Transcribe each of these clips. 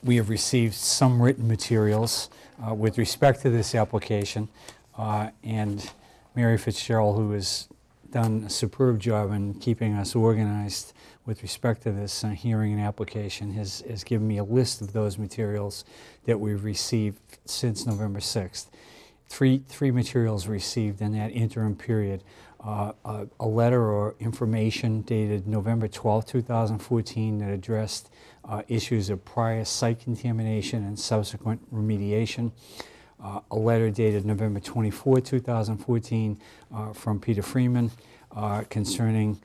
We have received some written materials with respect to this application, and Mary Fitzgerald, who has done a superb job in keeping us organized with respect to this hearing and application, has given me a list of those materials that we've received since November 6th. Three materials received in that interim period. A letter or information dated November 12, 2014 that addressed issues of prior site contamination and subsequent remediation. A letter dated November 24, 2014 from Peter Freeman concerning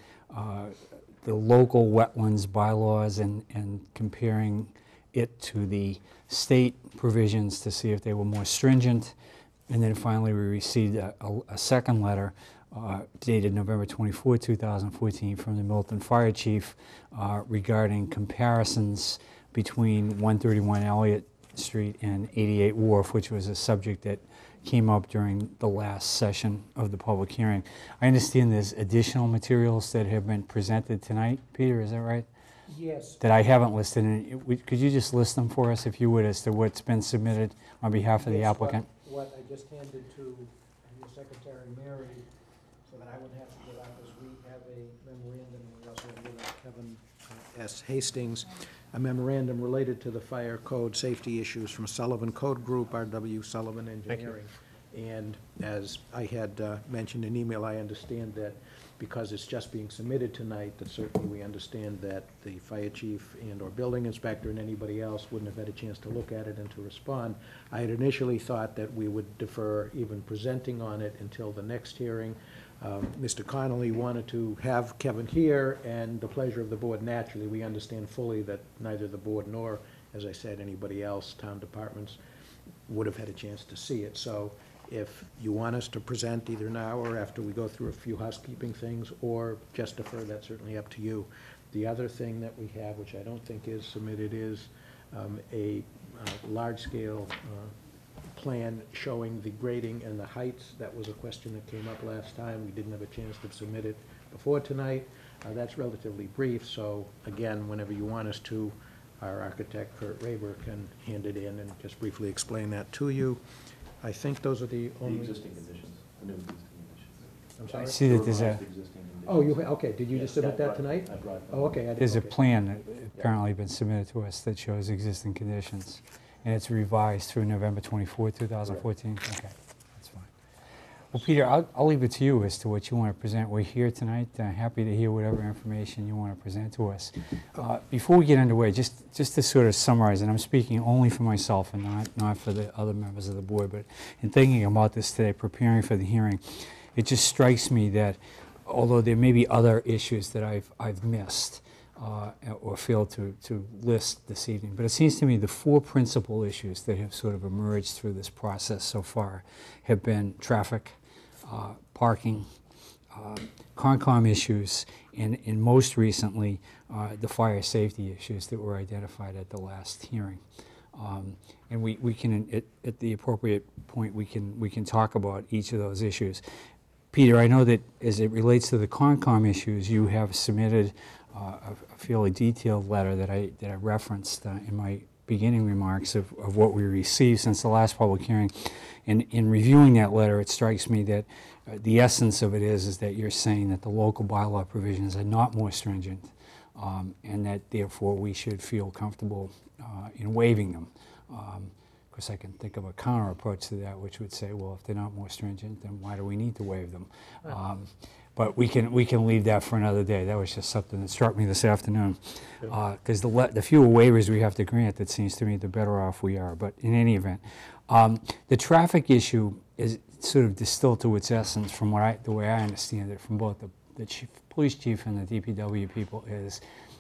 the local wetlands bylaws and comparing it to the state provisions to see if they were more stringent. And then finally we received a second letter dated November 24, 2014 from the Milton Fire Chief regarding comparisons between 131 Elliott Street and 88 Wharf, which was a subject that came up during the last session of the public hearing. I understand there's additional materials that have been presented tonight. Peter, is that right? Yes. That I haven't listed. And could you just list them for us, if you would, as to what's been submitted on behalf of the applicant? What I just handed to your secretary, Mary, so that I wouldn't have to give out this. We have a memorandum, and we also have with Kevin S. Hastings, a memorandum related to the fire code safety issues from Sullivan Code Group, R.W. Sullivan Engineering. And as I had mentioned in email, I understand that because it's just being submitted tonight, that certainly we understand that the fire chief and or building inspector and anybody else wouldn't have had a chance to look at it and to respond. I had initially thought that we would defer even presenting on it until the next hearing. Mr. Connolly wanted to have Kevin here, and the pleasure of the board, naturally, we understand fully that neither the board nor, as I said, anybody else, town departments, would have had a chance to see it. So if you want us to present either now or after we go through a few housekeeping things, or just defer, that's certainly up to you. The other thing that we have, which I don't think is submitted, is a large-scale plan showing the grading and the heights. That was a question that came up last time. We didn't have a chance to submit it before tonight. That's relatively brief, so again, whenever you want us to, our architect, Kurt Raber, can hand it in and just briefly explain that to you. I think those are the only... The existing conditions, the new existing conditions. I'm sorry? I see that there's a... Oh, okay, did you just submit that tonight? I brought it. Oh, okay. There's a plan that apparently been submitted to us that shows existing conditions, and it's revised through November 24, 2014? Okay, that's fine. Well, Peter, I'll leave it to you as to what you want to present. We're here tonight, happy to hear whatever information you want to present to us. Before we get underway, just to sort of summarize, and I'm speaking only for myself and not for the other members of the board, but in thinking about this today, preparing for the hearing, it just strikes me that although there may be other issues that I've missed or failed to list this evening, but it seems to me the four principal issues that have sort of emerged through this process so far have been traffic, parking, Concom issues, and most recently the fire safety issues that were identified at the last hearing. And we can, at the appropriate point, we can talk about each of those issues. Peter, I know that as it relates to the Concom issues, you have submitted a fairly detailed letter that I referenced in my beginning remarks of what we received since the last public hearing. And in reviewing that letter, it strikes me that the essence of it is that you're saying that the local bylaw provisions are not more stringent, and that therefore we should feel comfortable in waiving them. Of course, I can think of a counter approach to that, which would say, well, if they're not more stringent, then why do we need to waive them? But we can leave that for another day. That was just something that struck me this afternoon. Because the fewer waivers we have to grant, it seems to me, the better off we are. But in any event, the traffic issue is sort of distilled to its essence from the way I understand it from both the police chief and the DPW people, is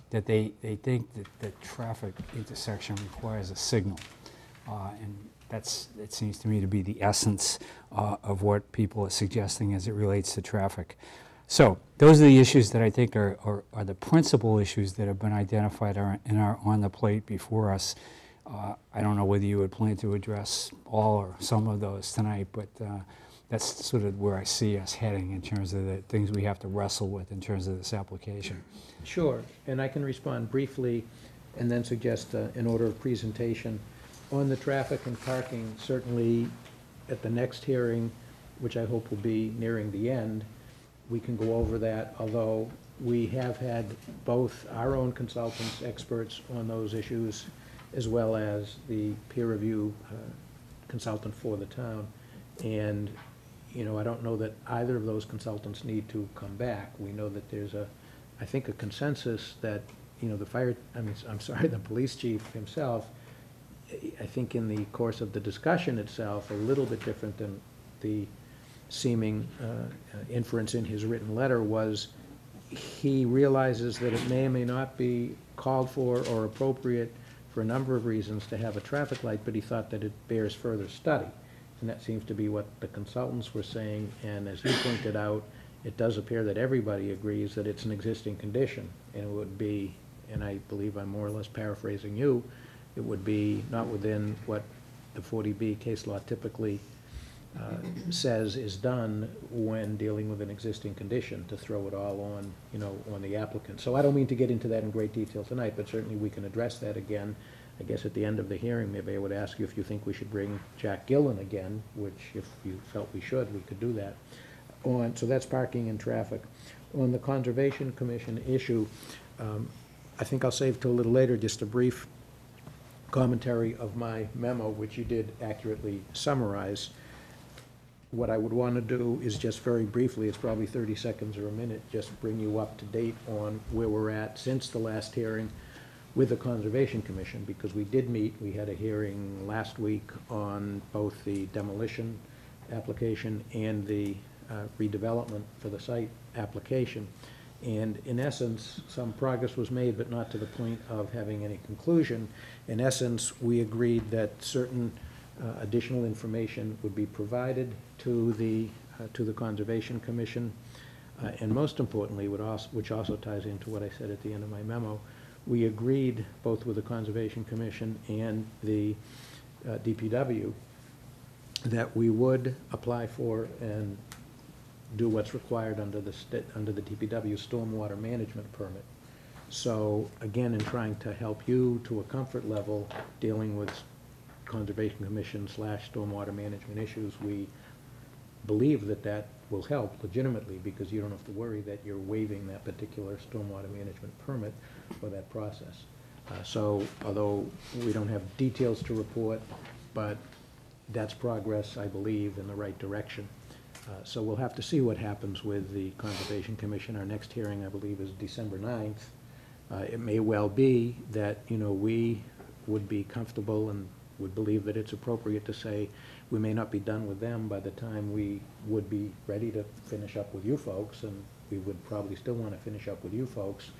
that they think that the traffic intersection requires a signal. And it seems to me to be the essence of what people are suggesting as it relates to traffic. So those are the issues that I think are the principal issues that have been identified and are on the plate before us. I don't know whether you would plan to address all or some of those tonight, but that's sort of where I see us heading in terms of the things we have to wrestle with in terms of this application. Sure, and I can respond briefly. and then suggest an order of presentation. On the traffic and parking, certainly at the next hearing, which I hope will be nearing the end, we can go over that, although we have had both our own consultants, experts on those issues, as well as the peer review consultant for the town. And, you know, I don't know that either of those consultants need to come back. We know that there's I think, a consensus that, you know, the police chief himself, I think in the course of the discussion itself, a little bit different than the seeming inference in his written letter, was he realizes that it may or may not be called for or appropriate for a number of reasons to have a traffic light, but he thought that it bears further study. And that seems to be what the consultants were saying, and as you pointed out, it does appear that everybody agrees that it's an existing condition, and it would be, and I believe I'm more or less paraphrasing you, it would be not within what the 40B case law typically says is done when dealing with an existing condition, to throw it all on, you know, on the applicant. So I don't mean to get into that in great detail tonight, but certainly we can address that again. I guess at the end of the hearing, maybe I would ask you if you think we should bring Jack Gillen again, which if you felt we should, we could do that. So that's parking and traffic. On the Conservation Commission issue, I think I'll save till a little later just a brief commentary of my memo, which you did accurately summarize. What I would want to do is just very briefly, it's probably 30 seconds or a minute, just bring you up to date on where we're at since the last hearing with the Conservation Commission, because we did meet. We had a hearing last week on both the demolition application and the redevelopment for the site application. And in essence, some progress was made, but not to the point of having any conclusion. In essence, we agreed that certain additional information would be provided to the Conservation Commission, and most importantly, which also ties into what I said at the end of my memo, we agreed both with the Conservation Commission and the DPW that we would apply for and do what's required under the DPW stormwater management permit. So again, in trying to help you to a comfort level dealing with Conservation Commission / stormwater management issues, we believe that that will help legitimately, because you don't have to worry that you're waiving that particular stormwater management permit for that process. So although we don't have details to report, but that's progress, I believe, in the right direction. So we'll have to see what happens with the Conservation Commission. Our next hearing, I believe, is December 9th. It may well be that, you know, we would be comfortable and would believe that it's appropriate to say we may not be done with them by the time we would be ready to finish up with you folks, and we would probably still want to finish up with you folks.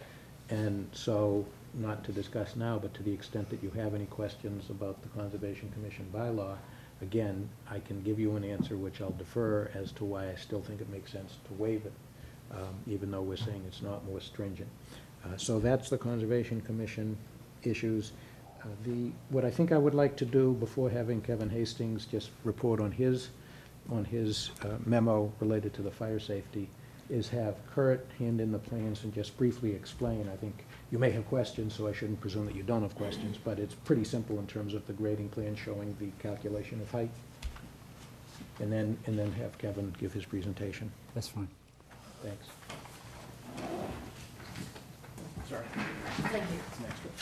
And so, not to discuss now, but to the extent that you have any questions about the Conservation Commission bylaw, again, I can give you an answer which I'll defer as to why I still think it makes sense to waive it, even though we're saying it's not more stringent. So that's the Conservation Commission issues. What I think I would like to do before having Kevin Hastings just report on his memo related to the fire safety is have Kurt hand in the plans and just briefly explain. I think you may have questions, so I shouldn't presume that you don't have questions, but it's pretty simple in terms of the grading plan showing the calculation of height. And then have Kevin give his presentation. That's fine. Thanks. Sorry. Thank you. Next one.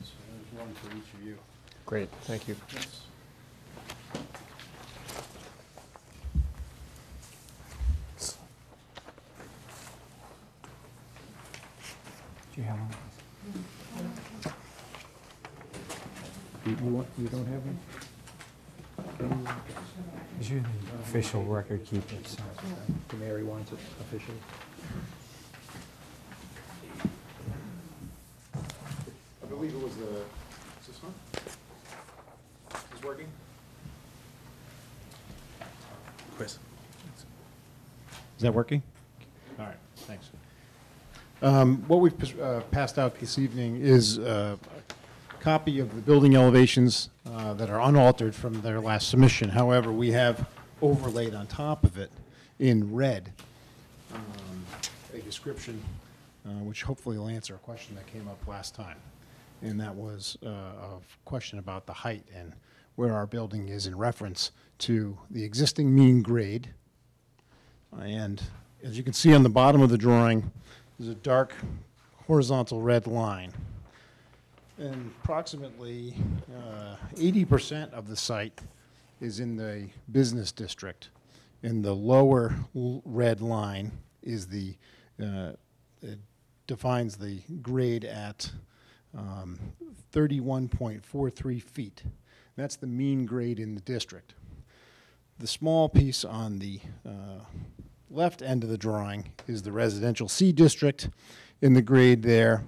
So there's one for each of you. Great, thank you. Yes. Do you have one? You don't have one? Because you're the official record keeper, so. Mary wants it officially. I believe it was is this one? Is this working? Chris. Is that working? All right, thanks. What we've passed out this evening is a copy of the building elevations that are unaltered from their last submission. However, we have overlaid on top of it in red a description which hopefully will answer a question that came up last time. And that was a question about the height and where our building is in reference to the existing mean grade. And as you can see on the bottom of the drawing, there's a dark horizontal red line. And approximately 80% of the site is in the business district. And the lower red line is it defines the grade at 31.43 feet. That's the mean grade in the district. The small piece on the left end of the drawing is the residential C district, and the grade there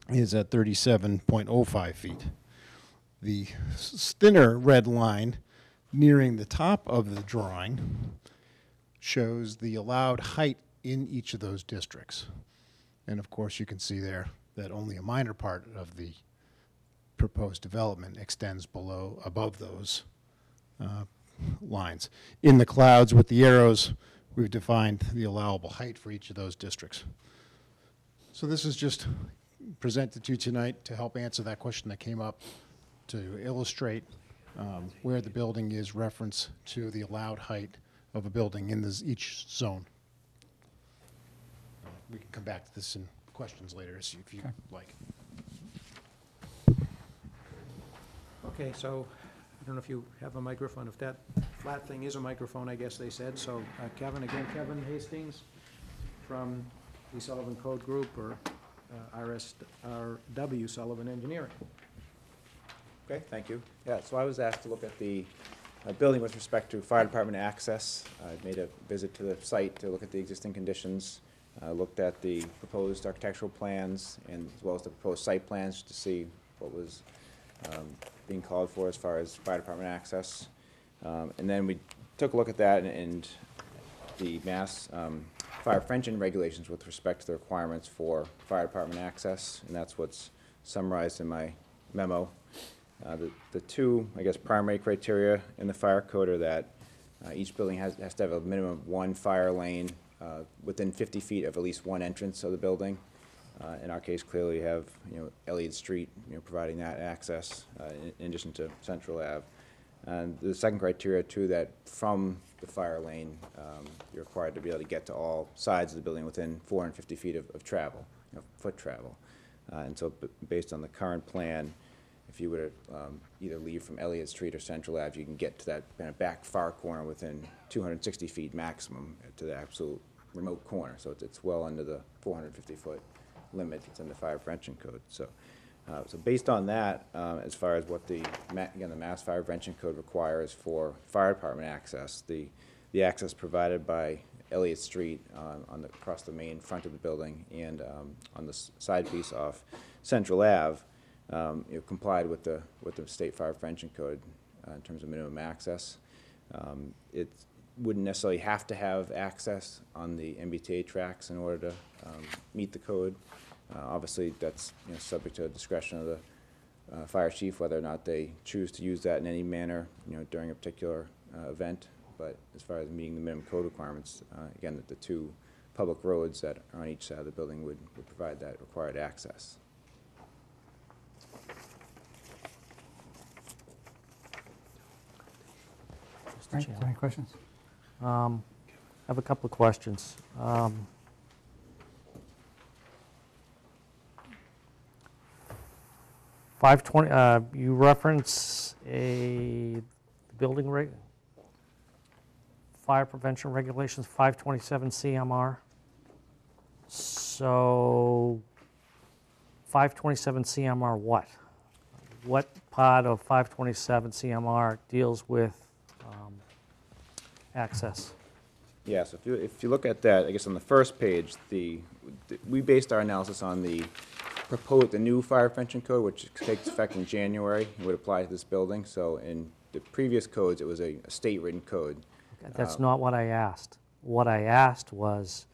is at 37.05 feet. The thinner red line nearing the top of the drawing shows the allowed height in each of those districts. And of course, you can see there that only a minor part of the proposed development extends above those lines. In the clouds with the arrows, we've defined the allowable height for each of those districts. So this is just presented to you tonight to help answer that question that came up, to illustrate where the building is reference to the allowed height of a building in each zone. We can come back to this in questions later if you like. Okay, so I don't know if you have a microphone. If that flat thing is a microphone, I guess they said. So Kevin Hastings from the Sullivan Code Group, or RSRW Sullivan Engineering. Okay, thank you. Yeah, so I was asked to look at the building with respect to fire department access. I made a visit to the site to look at the existing conditions, looked at the proposed architectural plans, and as well as the proposed site plans to see what was being called for as far as fire department access. And then we took a look at that and the Mass fire prevention regulations with respect to the requirements for fire department access, and that's what's summarized in my memo. The two, I guess, primary criteria in the fire code are that each building has to have a minimum of one fire lane within 50 feet of at least one entrance of the building. In our case, clearly you have, Elliott Street, providing that access in addition to Central Ave. And the second criteria, too, that from the fire lane, you're required to be able to get to all sides of the building within 450 feet of travel, foot travel. And so based on the current plan, if you were to either leave from Elliott Street or Central Ave, you can get to that kind of back far corner within 260 feet maximum to the absolute remote corner. So it's well under the 450-foot limit that's in the fire prevention code. So based on that, as far as what the Mass Fire Prevention Code requires for fire department access, the access provided by Elliott Street across the main front of the building and on the side piece off Central Ave, complied with the state fire prevention code in terms of minimum access. It wouldn't necessarily have to have access on the MBTA tracks in order to meet the code. Obviously, that's subject to the discretion of the fire chief whether or not they choose to use that in any manner, during a particular event. But as far as meeting the minimum code requirements, again, the two public roads that are on each side of the building would provide that required access. Right, any questions? I have a couple of questions. 520, you reference a building fire prevention regulations, 527 CMR. So 527 CMR what? What part of 527 CMR deals with access? Yeah, so if you look at that, I guess on the first page, we based our analysis on the new fire prevention code, which takes effect in January and would apply to this building. So in the previous codes, it was a state-written code. That's not what I asked. What I asked was,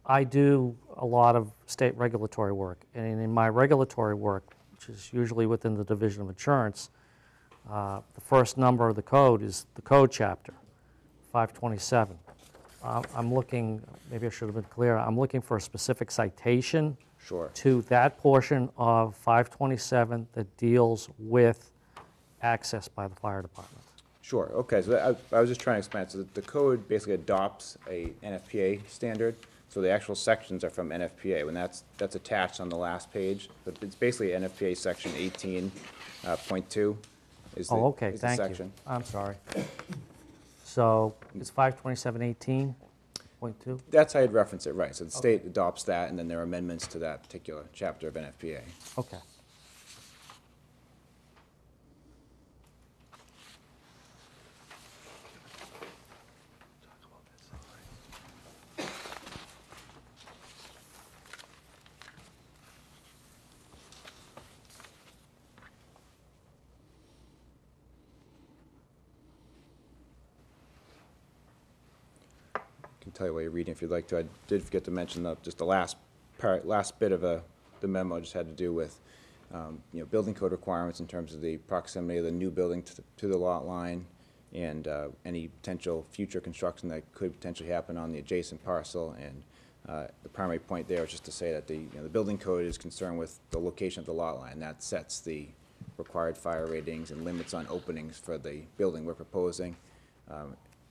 I do a lot of state regulatory work, and in my regulatory work, which is usually within the Division of Insurance, the first number of the code is the code chapter, 527. I'm looking, maybe I should have been clear, I'm looking for a specific citation Sure. to that portion of 527 that deals with access by the fire department. Sure, okay, so I was just trying to explain, so the code basically adopts a NFPA standard, so the actual sections are from NFPA, when that's attached on the last page, but it's basically NFPA section 18.2 is the Oh, okay, is the thank you. section. I'm sorry. So it's 527.18.2? That's how you'd reference it, right, so the state adopts that, and then there are amendments to that particular chapter of NFPA. Okay. I can tell you while you're reading if you'd like to. I did forget to mention just the last bit of the memo just had to do with building code requirements in terms of the proximity of the new building to the lot line and any potential future construction that could potentially happen on the adjacent parcel. And the primary point there is just to say that the building code is concerned with the location of the lot line. That sets the required fire ratings and limits on openings for the building we're proposing.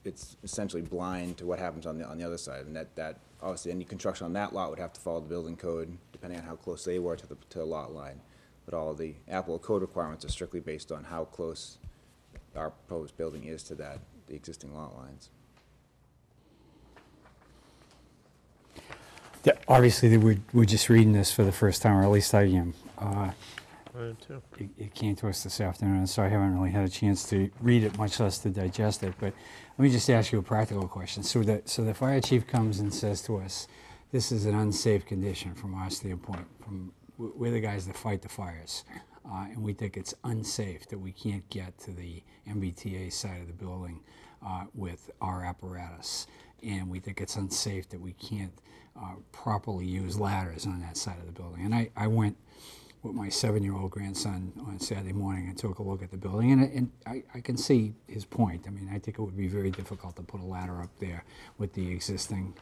It's essentially blind to what happens on the other side, and that obviously any construction on that lot would have to follow the building code depending on how close they were to the lot line. But all of the applicable code requirements are strictly based on how close our proposed building is to the existing lot lines. Yeah, obviously, we're just reading this for the first time, or at least I am. It came to us this afternoon, so I haven't really had a chance to read it, much less to digest it. But let me just ask you a practical question. So the fire chief comes and says to us, this is an unsafe condition from our standpoint. We're the guys that fight the fires, and we think it's unsafe that we can't get to the MBTA side of the building with our apparatus. And we think it's unsafe that we can't properly use ladders on that side of the building. And I went with my 7-year-old grandson on Saturday morning and took a look at the building, and I can see his point. I mean, I think it would be very difficult to put a ladder up there with the existing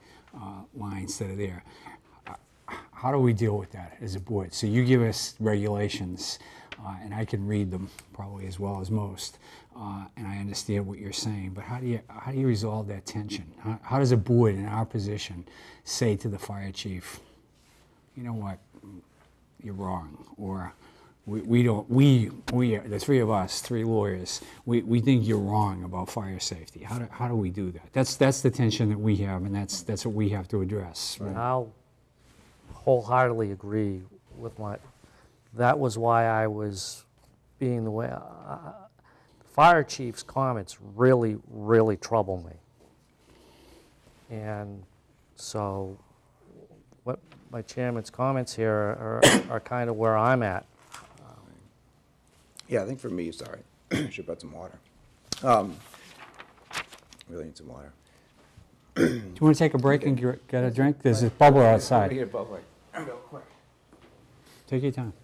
lines that are there. How do we deal with that as a board? So you give us regulations, and I can read them probably as well as most, and I understand what you're saying, but how do you resolve that tension? How does a board in our position say to the fire chief, you know what, you're wrong, or the three of us, 3 lawyers, we think you're wrong about fire safety. How do we do that? That's the tension that we have, and that's what we have to address. And I'll wholeheartedly agree with that was why I was being the way. The fire chief's comments really, really trouble me. And so what my chairman's comments here are kind of where I'm at. Yeah, I think for me, sorry, should put some water. Really need some water. Do you want to take a break and get a drink? There's a bubbler outside. Get a bubbler. Real quick. Take your time.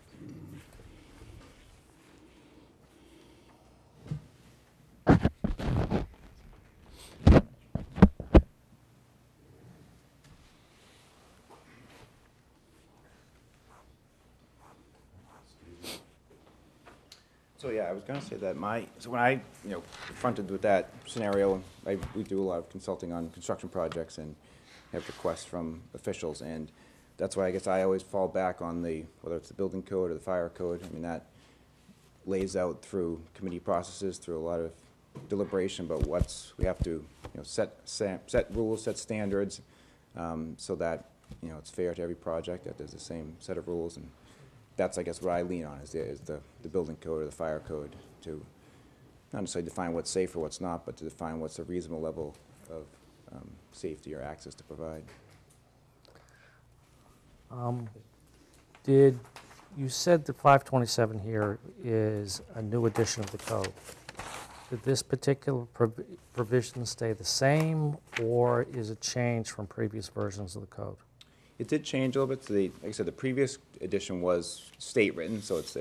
So yeah, I was going to say that so when I confronted with that scenario, we do a lot of consulting on construction projects and have requests from officials, and that's why I guess I always fall back on whether it's the building code or the fire code. I mean, that lays out through committee processes, through a lot of deliberation, but we have to set rules, set standards, so that it's fair to every project, that there's the same set of rules. And that's, I guess, what I lean on is the building code or the fire code to not necessarily define what's safe or what's not, but to define what's a reasonable level of safety or access to provide. You said that 527 here is a new edition of the code. Did this particular provision stay the same, or is it changed from previous versions of the code? It did change a little bit. Like I said, the previous edition was state written, so it's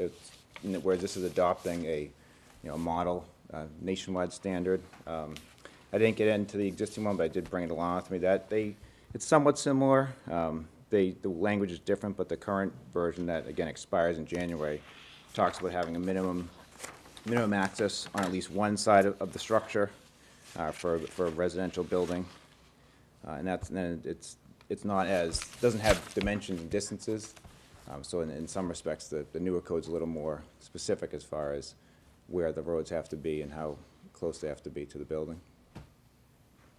whereas this is adopting a model nationwide standard. I I didn't get into the existing one, but I did bring it along with me. It's somewhat similar. The language is different, but the current version that, again, expires in January, talks about having a minimum access on at least one side of the structure for a residential building. And it's not doesn't have dimensions and distances. So in some respects, the newer code's a little more specific as far as where the roads have to be and how close they have to be to the building.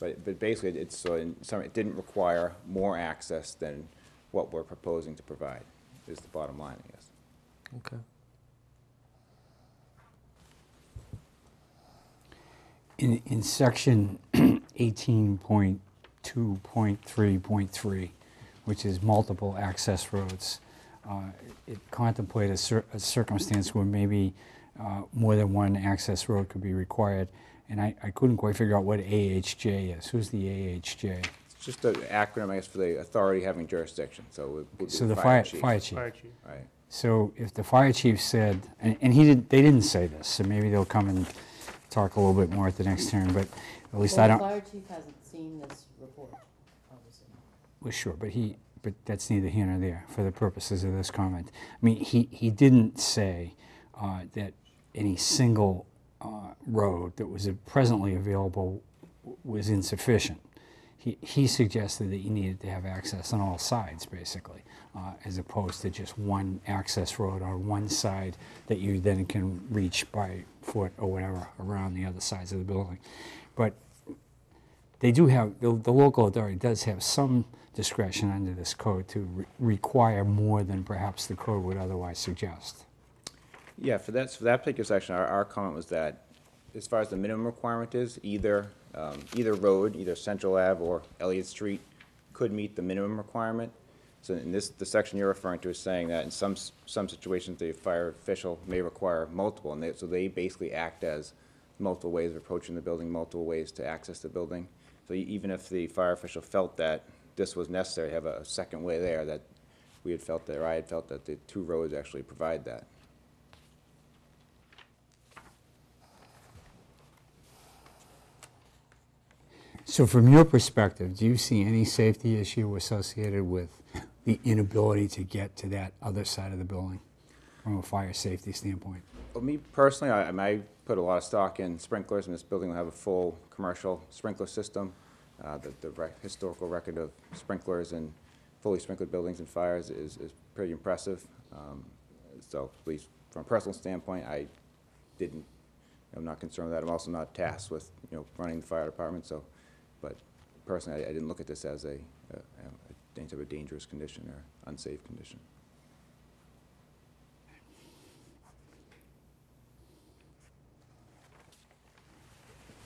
But basically, it didn't require more access than what we're proposing to provide, is the bottom line, I guess. Okay. In section 18.2.3.3, which is multiple access roads, it contemplated a circumstance where maybe more than one access road could be required. And I couldn't quite figure out what AHJ is. Who's the AHJ? It's just an acronym, I guess, for the authority having jurisdiction, so it would be So the the fire fire chief. chief. Right. So if the fire chief said, and they didn't say this, so maybe they'll come and talk a little bit more at the next turn, but at least I Well, don't. the fire chief hasn't seen this report, obviously. Well, sure, but that's neither here nor there for the purposes of this comment. I mean, he didn't say that any single road that was presently available was insufficient. He suggested that you needed to have access on all sides, basically, as opposed to just one access road on one side that you then can reach by foot or whatever around the other sides of the building. But they do have, the local authority does have some discretion under this code to require more than perhaps the code would otherwise suggest. Yeah, for that particular section, our comment was that as far as the minimum requirement is, either road, either Central Ave or Elliott Street, could meet the minimum requirement. So in the section you're referring to is saying that in some situations, the fire official may require multiple, and so they basically act as multiple ways of approaching the building, multiple ways to access the building. So even if the fire official felt that this was necessary, have a second way there, that we had felt that, or I had felt that the two roads actually provide that. So from your perspective, do you see any safety issue associated with the inability to get to that other side of the building from a fire safety standpoint? Well, me personally, I put a lot of stock in sprinklers, and this building will have a full commercial sprinkler system. The historical record of sprinklers and fully sprinkled buildings and fires is pretty impressive. So at least from a personal standpoint, I'm not concerned with that. I'm also not tasked with running the fire department. So, but personally, I didn't look at this as a dangerous condition or unsafe condition.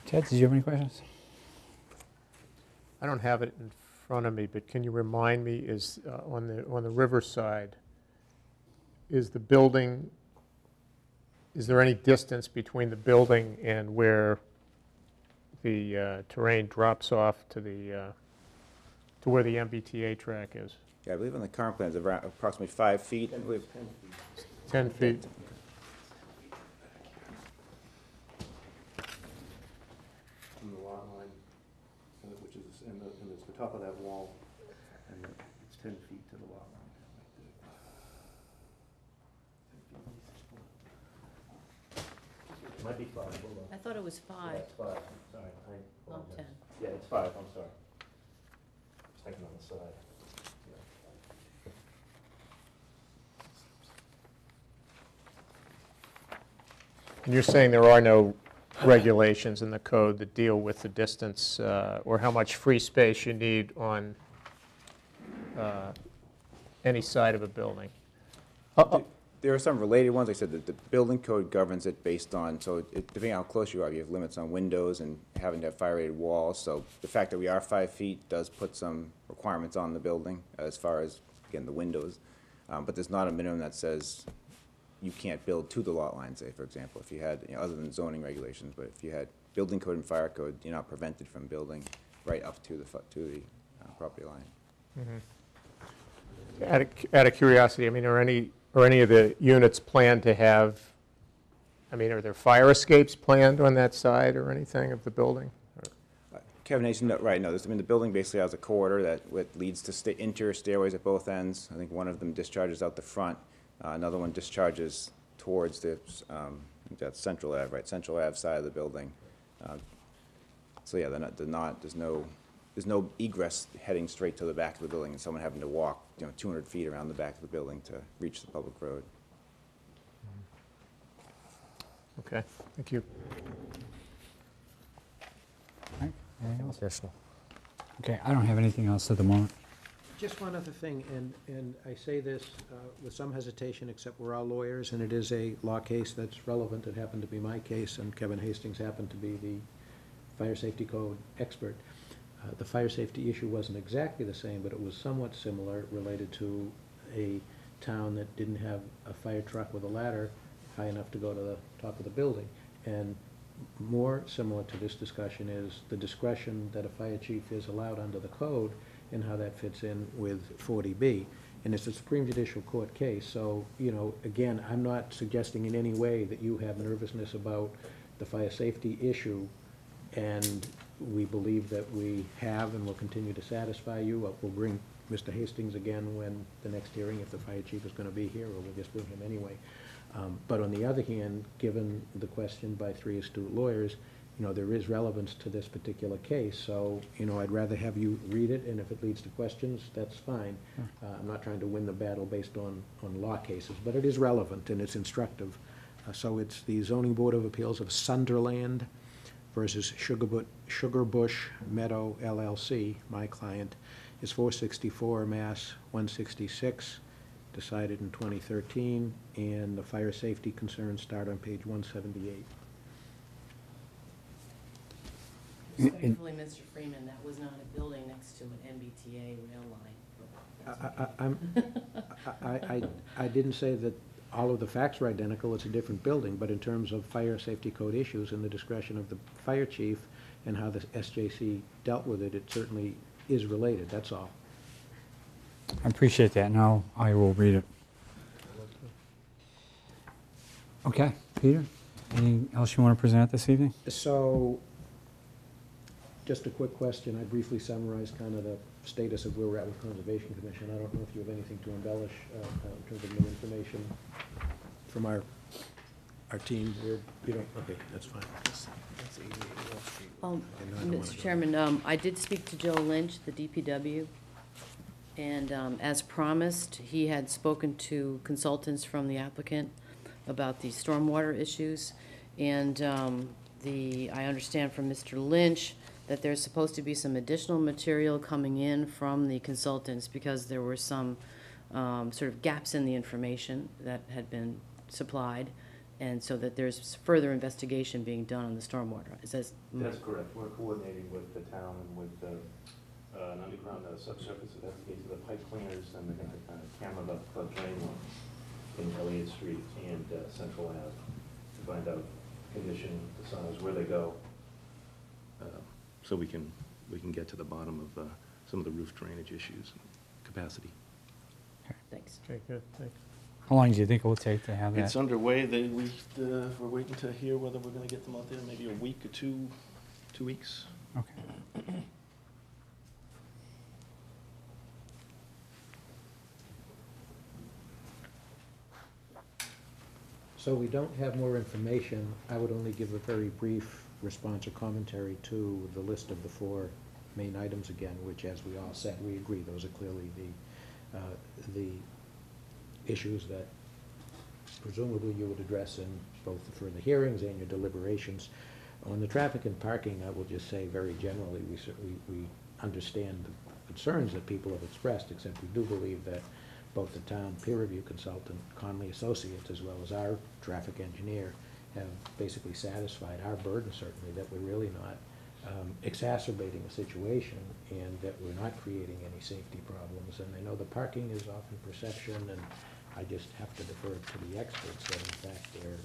Ted, did you have any questions? I don't have it in front of me, but can you remind me, is on the riverside, is there any distance between the building and where the terrain drops off to where the MBTA track is? Yeah, I believe on the current plans, around approximately 5 feet. I believe. 10 feet. From the lot line, which is, and it's the top of that wall, and it's 10 feet to the lot line. It might be 5, hold on. I thought it was Yeah, 5, it's 5, sorry. not 10. Yeah, it's 5, I'm sorry. It's thinking on the side. And you're saying there are no regulations in the code that deal with the distance or how much free space you need on any side of a building? There are some related ones. Like I said, the building code governs it based on, so depending on how close you are, you have limits on windows and having to have fire-rated walls. So the fact that we are 5 feet does put some requirements on the building as far as, again, the windows. But there's not a minimum that says you can't build to the lot line, say, for example, if you had, other than zoning regulations, but if you had building code and fire code, you're not prevented from building right up to the property line. Mm-hmm. Out of curiosity, I mean, are any of the units planned to have, I mean, are there fire escapes planned on that side or anything of the building? Kevin Hastings, no, right, no, I mean, the building basically has a corridor that leads to interior stairways at both ends. I think one of them discharges out the front, another one discharges towards the, I think that's Central Ave, right, Central Ave side of the building. So yeah, there's no egress heading straight to the back of the building and someone having to walk, 200 feet around the back of the building to reach the public road. Okay, thank you. All right, anything else? Additional. Okay, I don't have anything else at the moment. Just one other thing, and I say this with some hesitation, except we're all lawyers, and it is a law case that's relevant. It happened to be my case, and Kevin Hastings happened to be the fire safety code expert. The fire safety issue wasn't exactly the same, but it was somewhat similar, related to a town that didn't have a fire truck with a ladder high enough to go to the top of the building. And more similar to this discussion is the discretion that a fire chief is allowed under the code and how that fits in with 40B. And it's a Supreme Judicial Court case, so, again, I'm not suggesting in any way that you have nervousness about the fire safety issue, and we believe that we have and will continue to satisfy you. We'll bring Mr. Hastings again when the next hearing, if the fire chief is going to be here, or we'll just bring him anyway. But on the other hand, given the question by three astute lawyers, there is relevance to this particular case. So, I'd rather have you read it, and if it leads to questions, that's fine. I'm not trying to win the battle based on law cases, but it is relevant and it's instructive. So it's the Zoning Board of Appeals of Sunderland versus Sugarbush Meadow LLC. My client is 464 Mass 166. Decided in 2013, and the fire safety concerns start on page 178. Respectfully, Mr. Freeman, that was not a building next to an MBTA rail line. I didn't say that all of the facts were identical, it's a different building, but in terms of fire safety code issues and the discretion of the fire chief and how the SJC dealt with it, it certainly is related, that's all. I appreciate that. Now I will read it. Okay, Peter, anything else you want to present this evening? So, just a quick question. I briefly summarized kind of the status of where we're at with Conservation Commission. I don't know if you have anything to embellish in terms of new information from our team. You don't, okay, that's fine. Mr. Chairman, I did speak to Joe Lynch, the DPW, and as promised, he had spoken to consultants from the applicant about the stormwater issues, and I understand from Mr. Lynch that there's supposed to be some additional material coming in from the consultants because there were some sort of gaps in the information that had been supplied, and so that there's further investigation being done on the stormwater. That's correct. We're coordinating with the town and with an underground subsurface that has to get to the pipe cleaners, and they're gonna kind of camera the drain line in Elliott Street and Central Ave to find out condition, the size, where they go, so we can get to the bottom of some of the roof drainage issues, capacity. Thanks. Okay, good, thanks. How long do you think it will take to have that? It's underway. We're waiting to hear whether we're gonna get them out there, maybe a week or 2 weeks. Okay. So we don't have more information. I would only give a very brief response or commentary to the list of the 4 main items again, which, as we all said, we agree, those are clearly the issues that presumably you would address in both the further hearings and your deliberations. On the traffic and parking, I will just say very generally, we understand the concerns that people have expressed, except we do believe that both the town peer review consultant, Conley Associates, as well as our traffic engineer, have basically satisfied our burden, certainly, that we're really not exacerbating a situation and that we're not creating any safety problems. And I know the parking is often perception, and I just have to defer to the experts that in fact there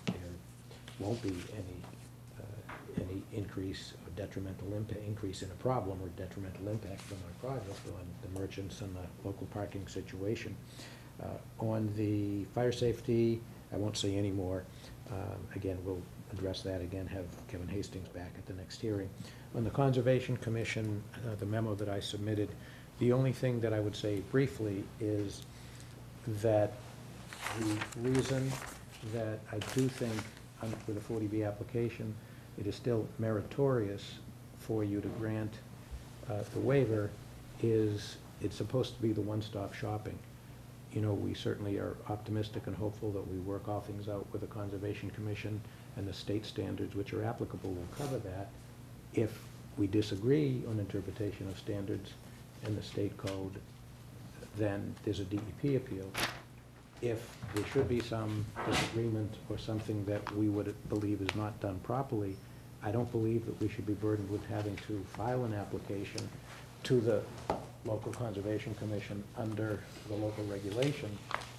won't be any increase or detrimental impact, increase in a problem or detrimental impact from our project on the merchants and the local parking situation. On the fire safety, I won't say any more. Again, we'll address that again, have Kevin Hastings back at the next hearing. On the Conservation Commission, the memo that I submitted, the only thing that I would say briefly is that the reason that I do think with a 40B application, it is still meritorious for you to grant the waiver is it's supposed to be the one-stop shopping. You know, we certainly are optimistic and hopeful that we work all things out with the Conservation Commission, and the state standards which are applicable will cover that. If we disagree on interpretation of standards in the state code, then there's a DEP appeal. If there should be some disagreement or something that we would believe is not done properly, I don't believe that we should be burdened with having to file an application to the local Conservation Commission under the local regulation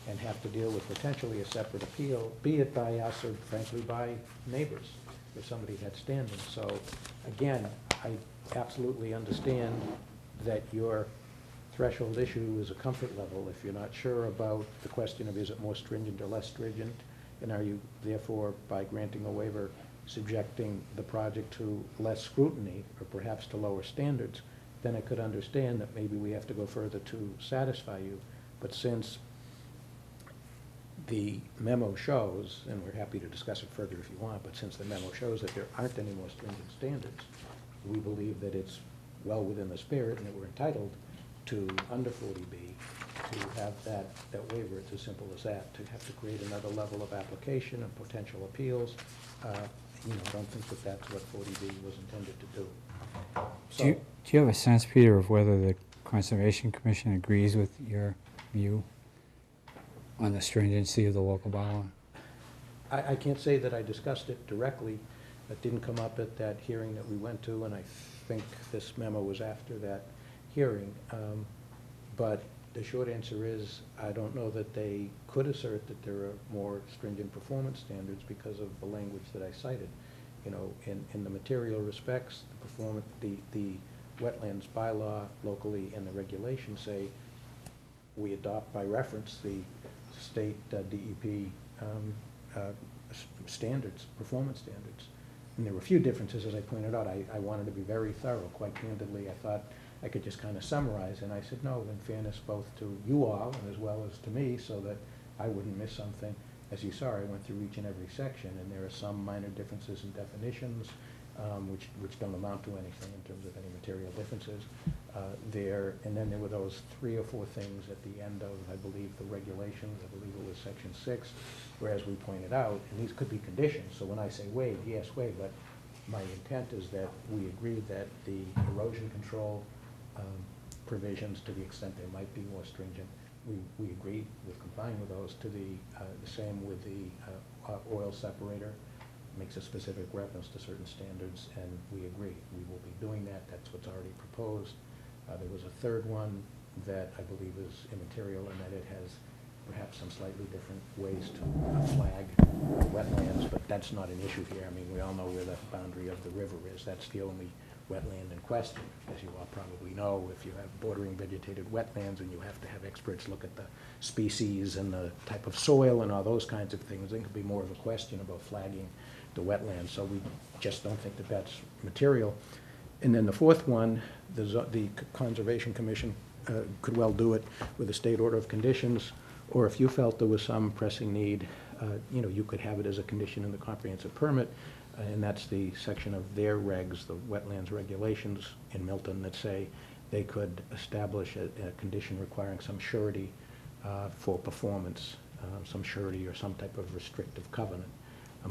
and have to deal with potentially a separate appeal, be it by us or frankly by neighbors, if somebody had standing. So again, I absolutely understand that your threshold issue is a comfort level. If you're not sure about the question of is it more stringent or less stringent, and are you therefore, by granting a waiver, subjecting the project to less scrutiny or perhaps to lower standards, then I could understand that maybe we have to go further to satisfy you. But since the memo shows, and we're happy to discuss it further if you want, but since the memo shows that there aren't any more stringent standards, we believe that it's well within the spirit and that we're entitled to, under 40B, to have that waiver. It's as simple as that. To have to create another level of application and potential appeals, you know, I don't think that that's what 40B was intended to do. So, Do you have a sense, Peter, of whether the Conservation Commission agrees with your view on the stringency of the local bylaw? I can't say that I discussed it directly. It didn't come up at that hearing that we went to, and I think this memo was after that hearing. But the short answer is, I don't know that they could assert that there are more stringent performance standards because of the language that I cited. You know, in the material respects, the wetlands bylaw locally and the regulations say we adopt by reference the state DEP standards, performance standards. And there were a few differences, as I pointed out. I wanted to be very thorough. Quite candidly, I thought I could just kind of summarize, and I said, no, in fairness both to you all and as well as to me, so that I wouldn't miss something. As you saw, I went through each and every section, and there are some minor differences in definitions, which don't amount to anything in terms of any material differences there. And then there were those 3 or 4 things at the end of, I believe, the regulations. I believe it was section 6, where, as we pointed out, and these could be conditions. So when I say waive, yes, waive, but my intent is that we agree that the erosion control provisions, to the extent they might be more stringent, we agree with complying with those. To the same with the oil separator, makes a specific reference to certain standards, and we agree. We will be doing that. That's what's already proposed. There was a third one that I believe is immaterial in that it has perhaps some slightly different ways to flag wetlands, but that's not an issue here. I mean, we all know where the boundary of the river is. That's the only wetland in question. As you all probably know, if you have bordering vegetated wetlands and you have to have experts look at the species and the type of soil and all those kinds of things, then it could be more of a question about flagging the wetlands. So we just don't think that that's material. And then the fourth one, the Conservation Commission could well do it with a state order of conditions, or if you felt there was some pressing need, you know, you could have it as a condition in the comprehensive permit. And that's the section of their regs, the wetlands regulations in Milton, that say they could establish a condition requiring some surety for performance, some surety or some type of restrictive covenant.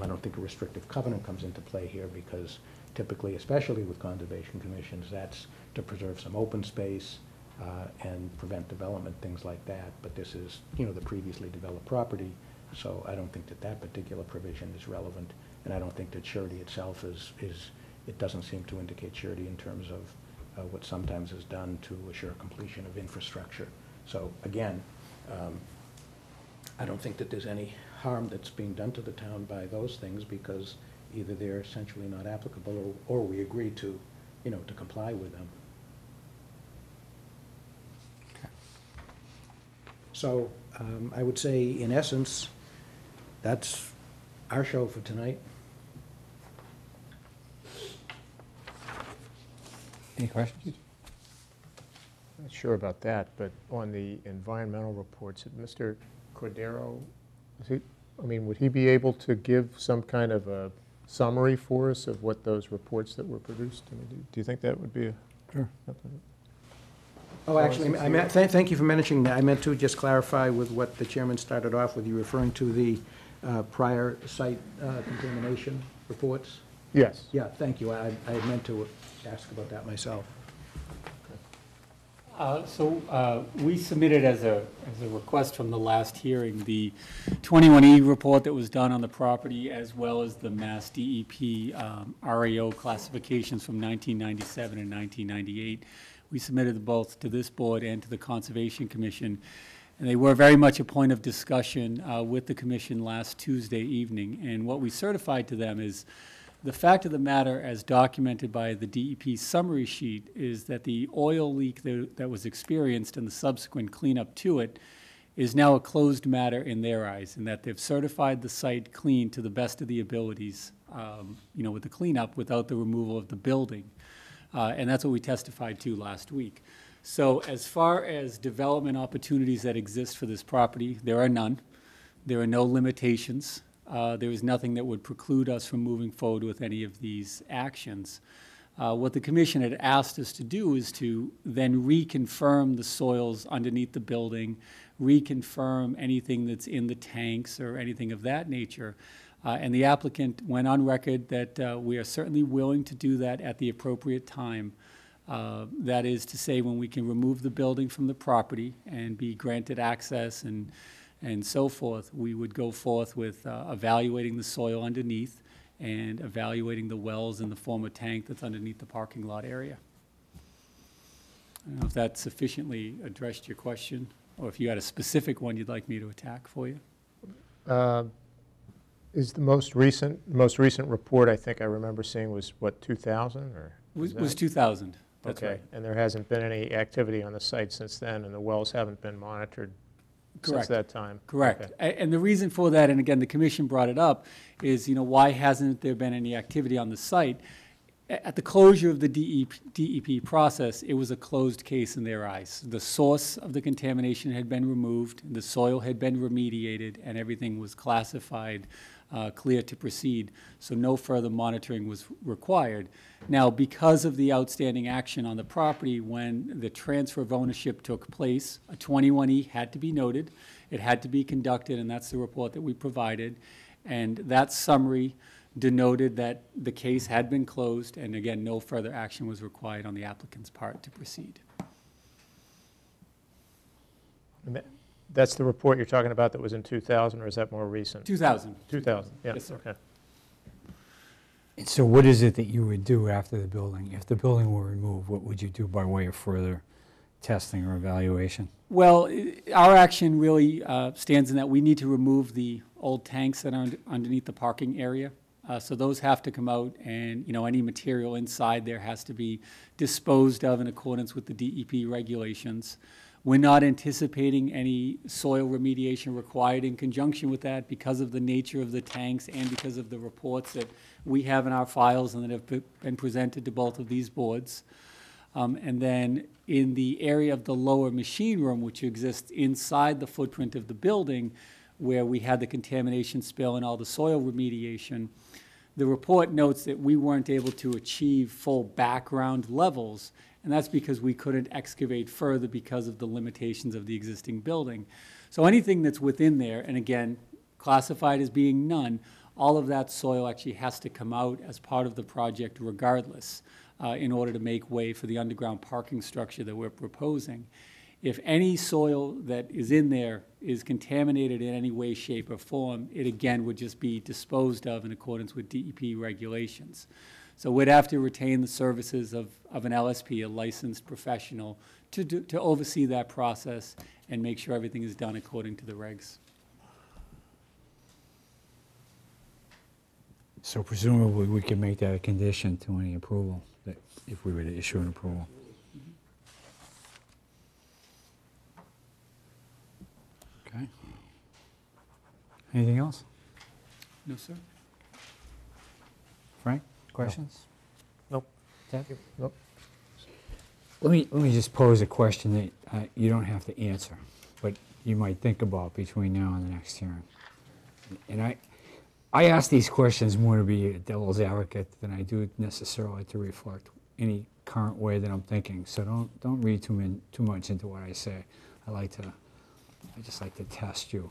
I don't think a restrictive covenant comes into play here because typically, especially with conservation commissions, that's to preserve some open space and prevent development, things like that. But this is, you know, the previously developed property, so I don't think that that particular provision is relevant. And I don't think that surety itself is it doesn't seem to indicate surety in terms of what sometimes is done to assure completion of infrastructure. So again, I don't think that there's any harm that's being done to the town by those things because either they're essentially not applicable or we agree to, you know, to comply with them. Okay. So I would say, in essence, that's our show for tonight. Any questions? Not sure about that, but on the environmental reports, Mr. Cordero, would he be able to give some kind of a summary for us of what those reports that were produced? Do you think that would be a... Sure. Oh, actually, thank you for mentioning that. I meant to just clarify with what the chairman started off with, you referring to the prior site contamination reports? Yes. Yeah, thank you. I meant to ask about that myself. We submitted as a request from the last hearing, the 21E report that was done on the property, as well as the Mass DEP RAO classifications from 1997 and 1998. We submitted both to this board and to the Conservation Commission, and they were very much a point of discussion with the commission last Tuesday evening. And what we certified to them is the fact of the matter, as documented by the DEP summary sheet, is that the oil leak that was experienced and the subsequent cleanup to it is now a closed matter in their eyes, and that they've certified the site clean to the best of the abilities, with the cleanup without the removal of the building. And that's what we testified to last week. So as far as development opportunities that exist for this property, there are none. There are no limitations. There is nothing that would preclude us from moving forward with any of these actions. What the commission had asked us to do is to then reconfirm the soils underneath the building, reconfirm anything that's in the tanks or anything of that nature. And the applicant went on record that we are certainly willing to do that at the appropriate time. That is to say, when we can remove the building from the property and be granted access and so forth, we would go forth with evaluating the soil underneath and evaluating the wells in the former tank that's underneath the parking lot area. I don't know if that sufficiently addressed your question, or if you had a specific one you'd like me to attack for you. Is the most recent report I think I remember seeing was, what, 2000? Or was 2000, that's okay. right. And there hasn't been any activity on the site since then, and the wells haven't been monitored Correct. since that time? Correct. Okay. And the reason for that, and again, the commission brought it up, is, why hasn't there been any activity on the site? At the closure of the DEP process, it was a closed case in their eyes. The source of the contamination had been removed, the soil had been remediated, and everything was classified clear to proceed, so no further monitoring was required. Now, because of the outstanding action on the property, when the transfer of ownership took place, a 21E had to be noted, it had to be conducted, and that's the report that we provided, and that summary denoted that the case had been closed, and again, no further action was required on the applicant's part to proceed. And that's the report you're talking about that was in 2000, or is that more recent? 2000. 2000, yeah. Yes, sir. Okay. And so what is it that you would do after the building? If the building were removed, what would you do by way of further testing or evaluation? Well, our action really stands in that we need to remove the old tanks that are underneath the parking area. So those have to come out, and any material inside there has to be disposed of in accordance with the DEP regulations. We're not anticipating any soil remediation required in conjunction with that because of the nature of the tanks and because of the reports that we have in our files and that have been presented to both of these boards. And then in the area of the lower machine room, which exists inside the footprint of the building, where we had the contamination spill and all the soil remediation, the report notes that we weren't able to achieve full background levels, and that's because we couldn't excavate further because of the limitations of the existing building. So anything that's within there, and again, classified as being none, all of that soil actually has to come out as part of the project regardless, in order to make way for the underground parking structure that we're proposing. If any soil that is in there is contaminated in any way, shape, or form, it again would just be disposed of in accordance with DEP regulations. So we'd have to retain the services of an LSP, a licensed professional, to oversee that process and make sure everything is done according to the regs. So presumably, we can make that a condition to any approval, that if we were to issue an approval. Okay. Anything else? No, sir? Frank, questions? Nope. Ted? Nope. Let me just pose a question that you don't have to answer, but you might think about between now and the next hearing. And I ask these questions more to be a devil's advocate than I do necessarily to reflect any current way that I'm thinking. So don't read too much into what I say. I just like to test you.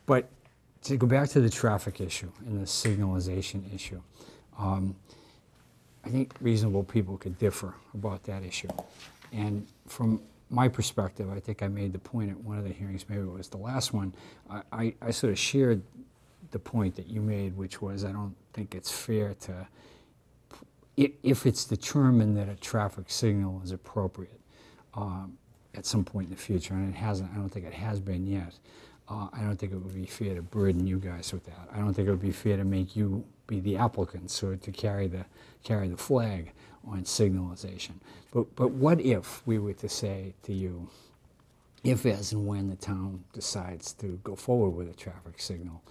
But to go back to the traffic issue and the signalization issue, I think reasonable people could differ about that issue. And from my perspective, I think I made the point at one of the hearings, maybe it was the last one, I sort of shared the point that you made, which was I don't think it's fair to, if it's determined that a traffic signal is appropriate at some point in the future, and it hasn't, I don't think it has been yet, I don't think it would be fair to burden you guys with that. I don't think it would be fair to make you be the applicants or to carry the flag on signalization. But what if we were to say to you, if, as and when the town decides to go forward with a traffic signal,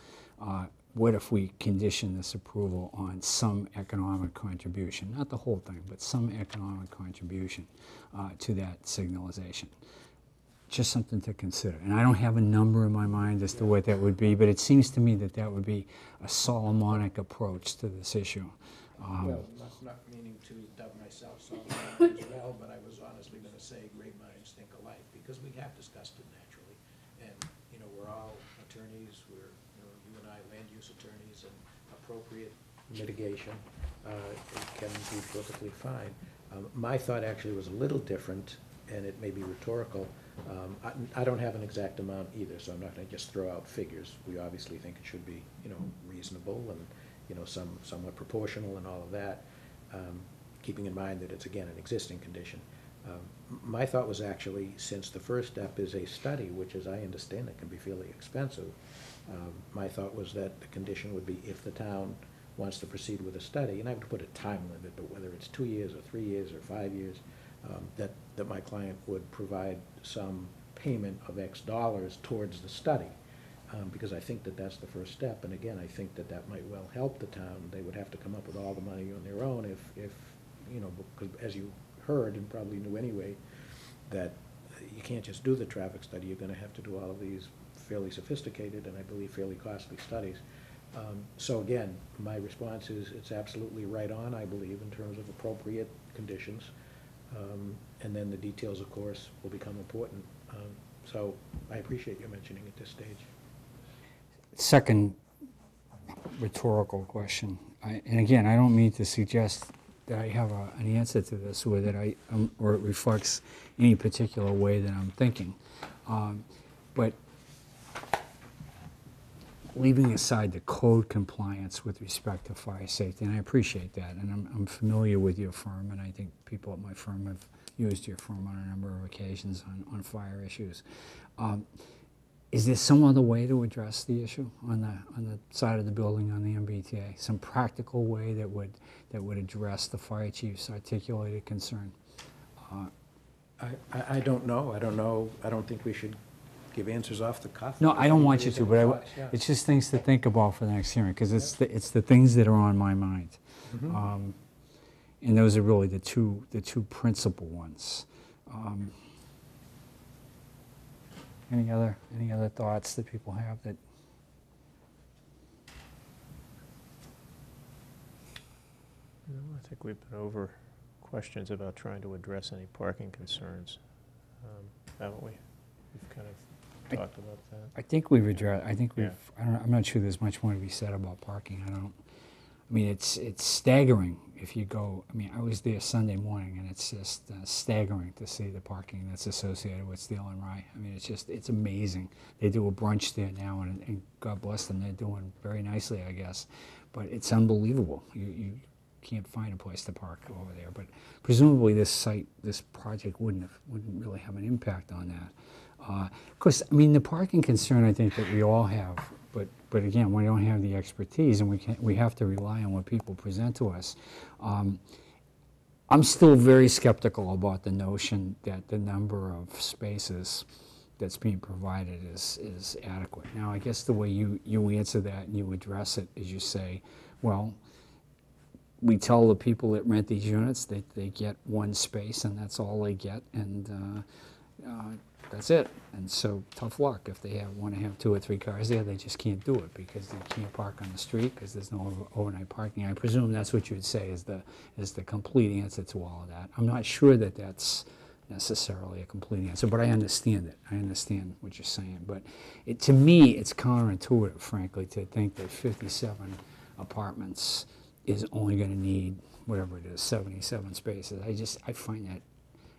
what if we condition this approval on some economic contribution, not the whole thing, but some economic contribution to that signalization? Just something to consider. And I don't have a number in my mind as to what that would be, but it seems to me that that would be a Solomonic approach to this issue. Well, not meaning to dub myself Solomon as well, but I was honestly going to say great minds think alike, because we have discussed it naturally. And, you know, we're all attorneys, you and I, land use attorneys, and appropriate mitigation can be perfectly fine. My thought actually was a little different, and it may be rhetorical. I don't have an exact amount either, so I'm not going to just throw out figures. We obviously think it should be, reasonable and, somewhat proportional and all of that, keeping in mind that it's, again, an existing condition. My thought was actually, since the first step is a study, which, as I understand it, can be fairly expensive, my thought was that the condition would be if the town wants to proceed with a study, and I would put a time limit, but whether it's 2 years or 3 years or 5 years, that my client would provide some payment of X dollars towards the study, because I think that that's the first step. And again, I think that that might well help the town. They would have to come up with all the money on their own if because as you heard and probably knew anyway, that you can't just do the traffic study. You're going to have to do all of these fairly sophisticated and I believe fairly costly studies. So again, my response is it's absolutely right on, I believe, in terms of appropriate conditions. And then the details, of course, will become important. So I appreciate you mentioning at this stage. Second rhetorical question, and again, I don't mean to suggest that I have an answer to this or that or it reflects any particular way that I'm thinking. But leaving aside the code compliance with respect to fire safety, and I appreciate that, and I'm familiar with your firm, and I think people at my firm have used your firm on a number of occasions on fire issues. Is there some other way to address the issue on the side of the building on the MBTA? Some practical way that would address the fire chief's articulated concern? I don't know. I don't know. I don't think we should give answers off the cuff. No, I don't want you to, but it's just things to think about for the next hearing, because it's the things that are on my mind. Mm-hmm. And those are really the two principal ones. Any other thoughts that people have that? No, I think we've been over questions about trying to address any parking concerns, haven't we? We've kind of talked about that. I think we've addressed. I think we've. Yeah. I'm not sure there's much more to be said about parking. I mean, it's staggering if you go. I mean, I was there Sunday morning, and it's just staggering to see the parking that's associated with Steel and Rye. I mean, it's amazing. They do a brunch there now, and God bless them, they're doing very nicely, I guess. But it's unbelievable. You can't find a place to park over there. But presumably, this project wouldn't really have an impact on that. Of course, I mean, the parking concern I think that we all have. But again, we don't have the expertise, and we have to rely on what people present to us. I'm still very skeptical about the notion that the number of spaces that's being provided is adequate. Now, I guess the way you answer that and you address it is you say, well, we tell the people that rent these units that they get one space and that's all they get, and that's it. And so tough luck. If they want to have 2 or 3 cars there, they just can't do it because they can't park on the street because there's no overnight parking. I presume that's what you would say is the complete answer to all of that. I'm not sure that that's necessarily a complete answer, but I understand it. I understand what you're saying. But to me, it's counterintuitive, frankly, to think that 57 apartments is only going to need, whatever it is, 77 spaces. I find that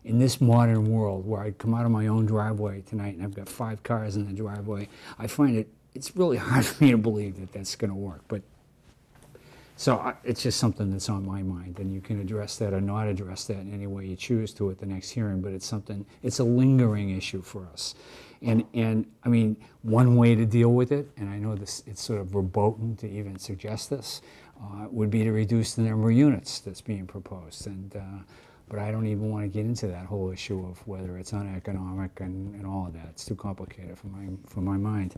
in this modern world where I come out of my own driveway tonight and I've got 5 cars in the driveway, I find it's really hard for me to believe that that's going to work. But so it's just something that's on my mind, and you can address that or not address that in any way you choose to at the next hearing, but it's a lingering issue for us. And I mean, one way to deal with it, and I know it's sort of verboten to even suggest this, would be to reduce the number of units that's being proposed. But I don't even want to get into that whole issue of whether it's uneconomic and all of that. It's too complicated for my mind.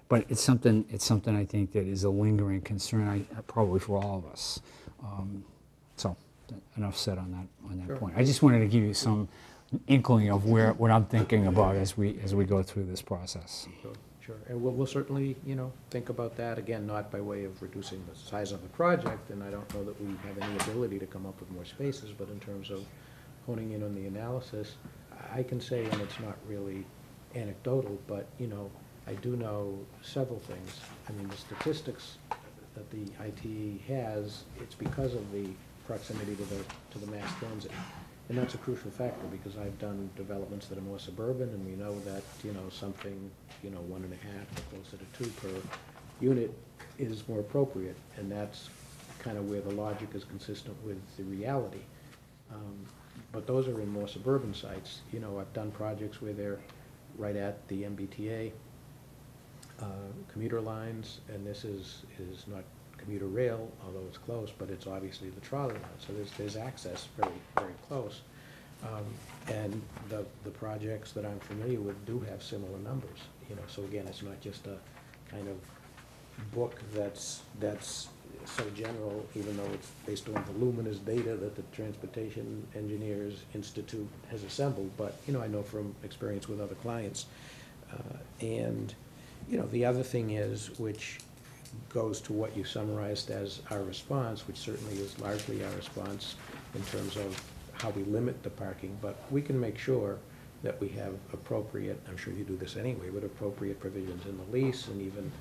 But it's something I think that is a lingering concern, probably for all of us. So enough said on that Sure. point. I just wanted to give you some inkling of what I'm thinking about as we go through this process. Sure, and we'll certainly, think about that, again, not by way of reducing the size of the project, and I don't know that we have any ability to come up with more spaces, but in terms of honing in on the analysis, I can say, and it's not really anecdotal, but, I do know several things. I mean, the statistics that the ITE has, it's because of the proximity to the mass transit. And that's a crucial factor, because I've done developments that are more suburban, and we know that, something, 1.5 or closer to 2 per unit is more appropriate, and that's kind of where the logic is consistent with the reality. But those are in more suburban sites. I've done projects where they're right at the MBTA commuter lines, and this is not commuter rail, although it's close, but it's obviously the trolley line, so there's access very, very close. And the projects that I'm familiar with do have similar numbers, so again, it's not just a kind of book that's so general, even though it's based on voluminous data that the Transportation Engineers Institute has assembled, but, I know from experience with other clients. And, the other thing is, which goes to what you summarized as our response, which certainly is largely our response in terms of how we limit the parking, but we can make sure that we have appropriate, I'm sure you do this anyway, but appropriate provisions in the lease, and even,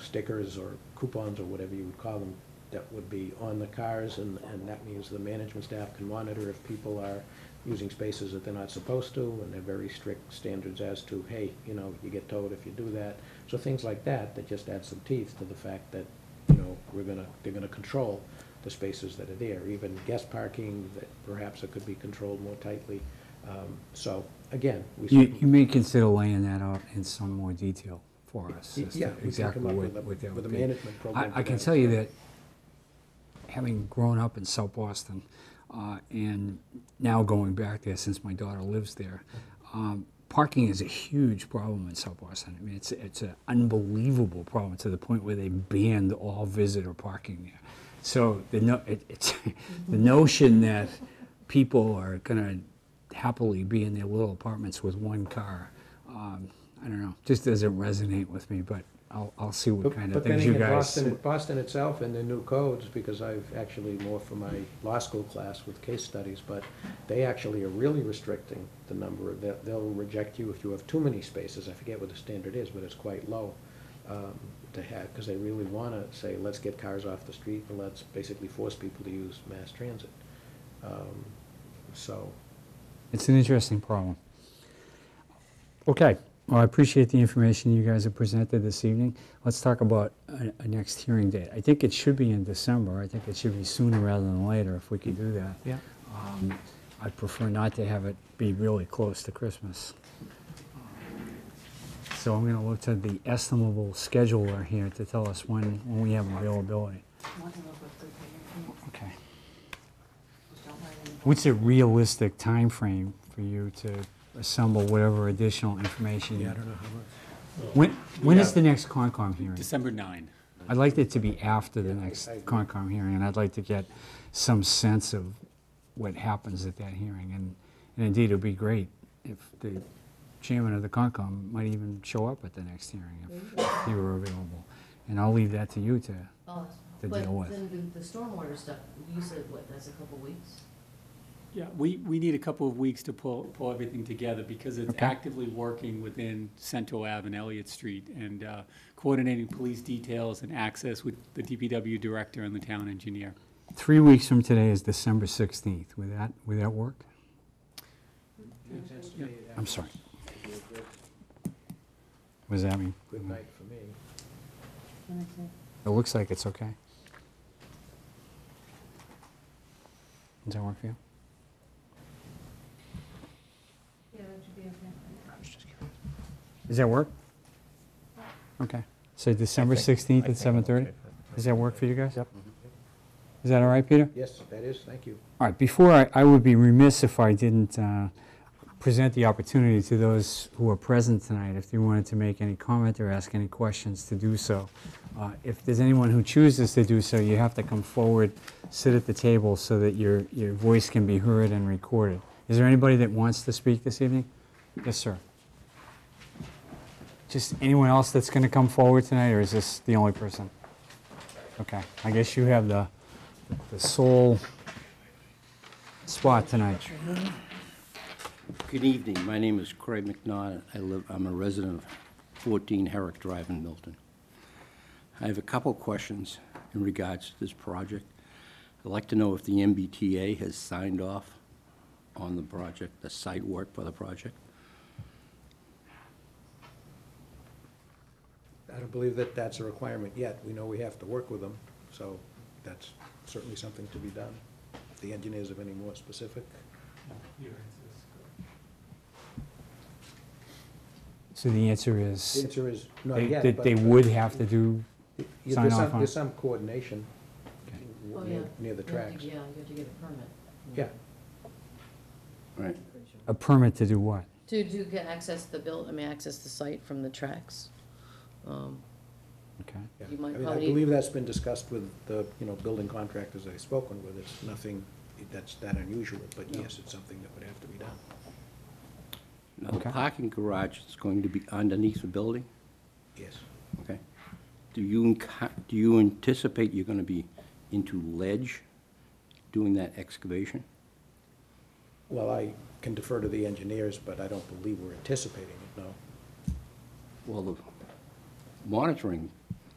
stickers or coupons or whatever you would call them, that would be on the cars, and that means the management staff can monitor if people are using spaces that they're not supposed to, and they're very strict standards as to, hey, you get towed if you do that. So things like that just add some teeth to the fact that, they're gonna control the spaces that are there. Even guest parking, that perhaps it could be controlled more tightly. So again, we You may consider laying that out in some more detail for us. as to yeah, we can exactly come up what that with would a be. management program. I for can that. tell you that, having grown up in South Boston, and now going back there since my daughter lives there, parking is a huge problem in South Boston. I mean, it's an unbelievable problem, to the point where they banned all visitor parking there. So it's the notion that people are going to happily be in their little apartments with one car, I don't know, just doesn't resonate with me, but I'll see what kind of things you guys... But Boston itself and their new codes, because I've actually more for my law school class with case studies, but they actually are really restricting the number. They'll reject you if you have too many spaces. I forget what the standard is, but it's quite low to have, because they really want to say, let's get cars off the street and let's basically force people to use mass transit. So. It's an interesting problem. Okay. Well, I appreciate the information you guys have presented this evening. Let's talk about a next hearing date. I think it should be in December. I think it should be sooner rather than later, if we could do that. Yeah. I'd prefer not to have it be really close to Christmas. So I'm going to look to the estimable scheduler here to tell us when we have availability. Okay. What's a realistic time frame for you to assemble whatever additional information? Yeah, I don't know how much. When is the next Concom hearing? December 9. I'd like it to be after the next Concom hearing, and I'd like to get some sense of what happens at that hearing. And indeed, it would be great if the chairman of the Concom might even show up at the next hearing if you were available. And I'll leave that to you to deal with. But then the stormwater stuff, you said, what, that's a couple weeks? Yeah, we need a couple of weeks to pull everything together because it's Okay. actively working within Central Ave and Elliott Street and coordinating police details and access with the DPW director and the town engineer. 3 weeks from today is December 16th. Would that work? Makes sense to me. I'm sorry. What does that mean? Good night for me. It looks like it's okay. Does that work for you? Yeah, that should be okay. Does that work? Okay. So December 16th at 7:30? Does that work for you guys? Yep. Is that all right, Peter? Yes, that is, thank you. All right, before I would be remiss if I didn't present the opportunity to those who are present tonight, if they wanted to make any comment or ask any questions, to do so. If there's anyone who chooses to do so, you have to come forward, sit at the table so that your voice can be heard and recorded. Is there anybody that wants to speak this evening? Yes, sir. Just anyone else that's going to come forward tonight, or is this the only person? Okay, I guess you have the sole spot tonight. Good evening. My name is Craig McNaught. I'm a resident of 14 Herrick Drive in Milton. I have a couple questions in regards to this project. I'd like to know if the MBTA has signed off on the project, the site work for the project. I don't believe that that's a requirement yet. We know we have to work with them, so that's certainly something to be done. If the engineers have any more specific. So the answer The is answer is not they- yet. that but- they would have to do, Yeah, sign off on There's it? some coordination Oh, near yeah. near the You have to- tracks. Yeah, you have to get a permit. Yeah, Right. a permit to do what? To get access access the site from the tracks. Okay. yeah. You might I mean, I probably- believe that's been discussed with the, building contractors I've spoken with. It's nothing that's that unusual, but yes, it's something that would have to be done. Now, the Okay. parking garage is going to be underneath the building, Yes. okay? Do you anticipate you're going to be into ledge doing that excavation? Well, I can defer to the engineers, but I don't believe we're anticipating it, no. Well, the monitoring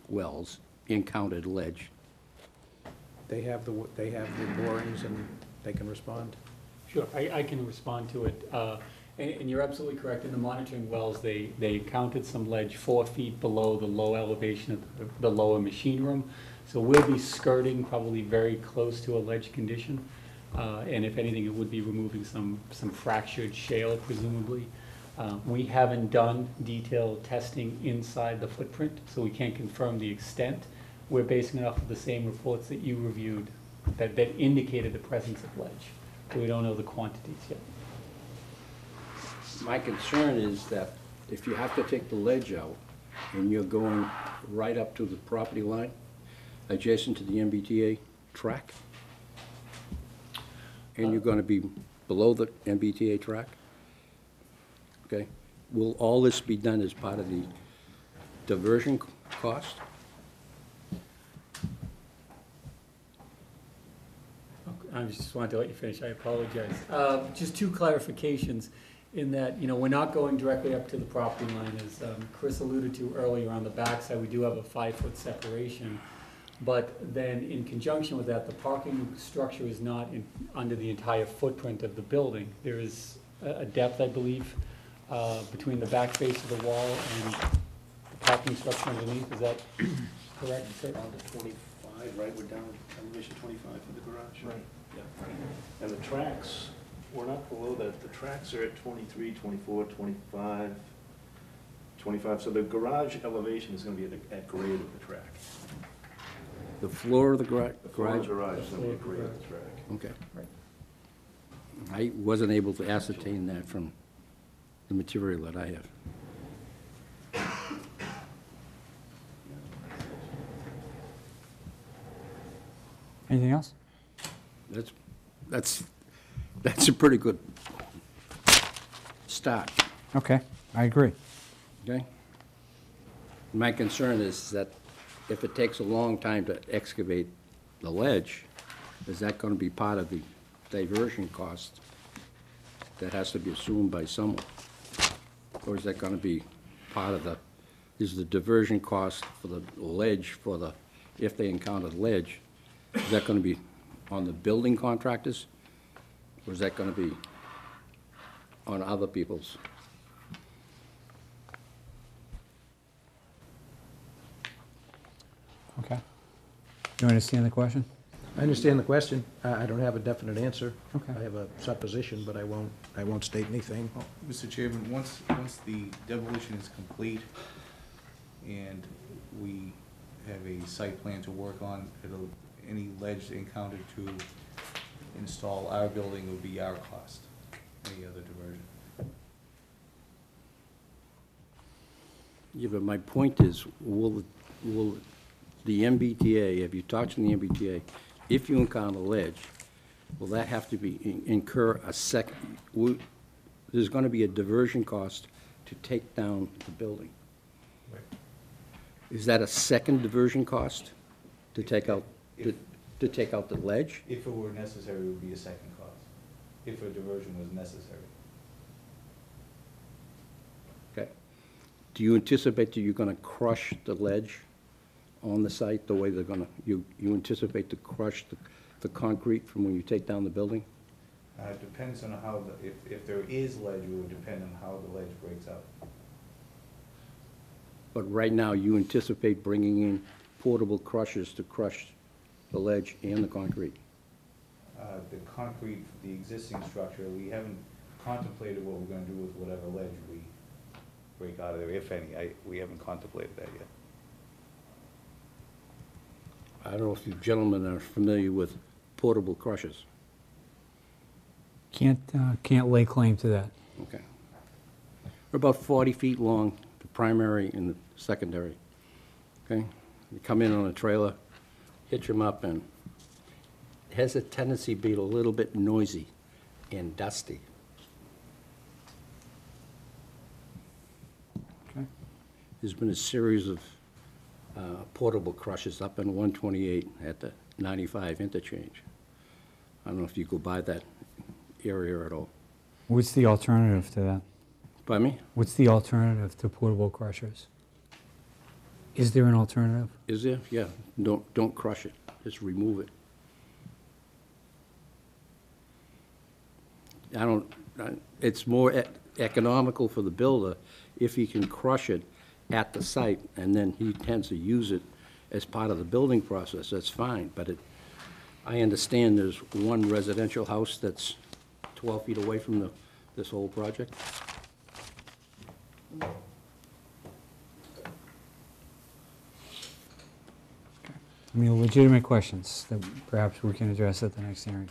wells encountered ledge. They have the borings and they can respond. Sure, I can respond to it. And you're absolutely correct. In the monitoring wells, they counted some ledge 4 feet below the low elevation of the lower machine room. So we'll be skirting probably very close to a ledge condition. And if anything, it would be removing some fractured shale presumably. We haven't done detailed testing inside the footprint, so we can't confirm the extent. We're basing it off of the same reports that you reviewed that indicated the presence of ledge. So we don't know the quantities yet. My concern is that if you have to take the ledge out and you're going right up to the property line adjacent to the MBTA track, and you're going to be below the MBTA track, okay, will all this be done as part of the diversion cost? I just wanted to let you finish, I apologize. Just 2 clarifications in that, we're not going directly up to the property line. As Chris alluded to earlier, on the backside, we do have a 5-foot separation. But then in conjunction with that, the parking structure is not under the entire footprint of the building. There is a depth, I believe, between the back face of the wall and the parking structure underneath. Is that correct, sir? Down to 25, right, we're down elevation 25 for the garage. Right. Yeah. And the tracks, we're not below that, the tracks are at 23, 24, 25, 25, so the garage elevation is gonna be at grade of the track. The floor of the The floor of garage? the garage is gonna be at grade of the track. Okay. Right. I wasn't able to ascertain that from the material that I have. Anything else? That's a pretty good start, Okay, I agree. okay? My concern is that if it takes a long time to excavate the ledge, is that gonna be part of the diversion cost that has to be assumed by someone? Or is that gonna be part of is the diversion cost for the ledge, if they encounter ledge, is that gonna be on the building contractors? Or is that gonna be on other people's? Okay. You understand the question? I understand the question. I don't have a definite answer. Okay. I have a supposition, but I won't state anything. Mr. Chairman, once the demolition is complete and we have a site plan to work on, any ledge encountered to install our building would be our cost, any other diversion. Yeah, but my point is, will the MBTA, have you talked to the MBTA, if you encounter ledge, will that have to incur a second, there's gonna be a diversion cost to take down the building? Right. Is that a second diversion cost to take out, to take out the ledge? If it were necessary, it would be a second cost, if a diversion was necessary. Okay. Do you anticipate that you're gonna crush the ledge on the site the way they're gonna, you anticipate to crush the concrete from when you take down the building? It depends on how, if there is ledge, it would depend on how the ledge breaks up. But right now, you anticipate bringing in portable crushers to crush the ledge and the concrete? The concrete, the existing structure, we haven't contemplated what we're gonna do with whatever ledge we break out of there, if any. We haven't contemplated that yet. I don't know if you gentlemen are familiar with portable crushers. Can't lay claim to that. Okay. They're about 40 feet long, the primary and the secondary. Okay? You come in on a trailer, hitch them up, and it has a tendency to be a little bit noisy and dusty. Okay. There's been a series of portable crushers up in 128 at the 95 interchange. I don't know if you go by that area at all. What's the alternative to that? Pardon me? What's the alternative to portable crushers? Is there an alternative? Is there? Yeah. Don't crush it. Just remove it. It's more economical for the builder if he can crush it at the site, and then he tends to use it as part of the building process. That's fine, but I understand there's one residential house that's 12 feet away from this whole project. I mean, legitimate questions that perhaps we can address at the next hearing.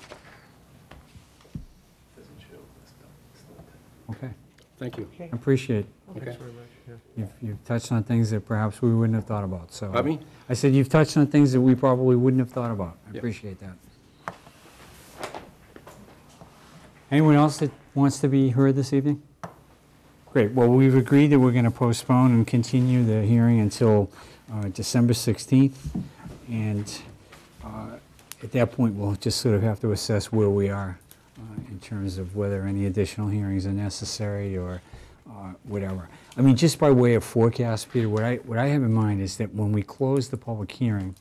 Okay, Thank you. I appreciate it. Okay. Thanks very much, yeah. You've touched on things that perhaps we wouldn't have thought about, so. Pardon me? I said you've touched on things that we probably wouldn't have thought about. I Yeah. appreciate that. Anyone else that wants to be heard this evening? Great, well, we've agreed that we're going to postpone and continue the hearing until December 16th. And at that point, we'll just sort of have to assess where we are in terms of whether any additional hearings are necessary or whatever. I mean, just by way of forecast, Peter, what I have in mind is that when we close the public hearing,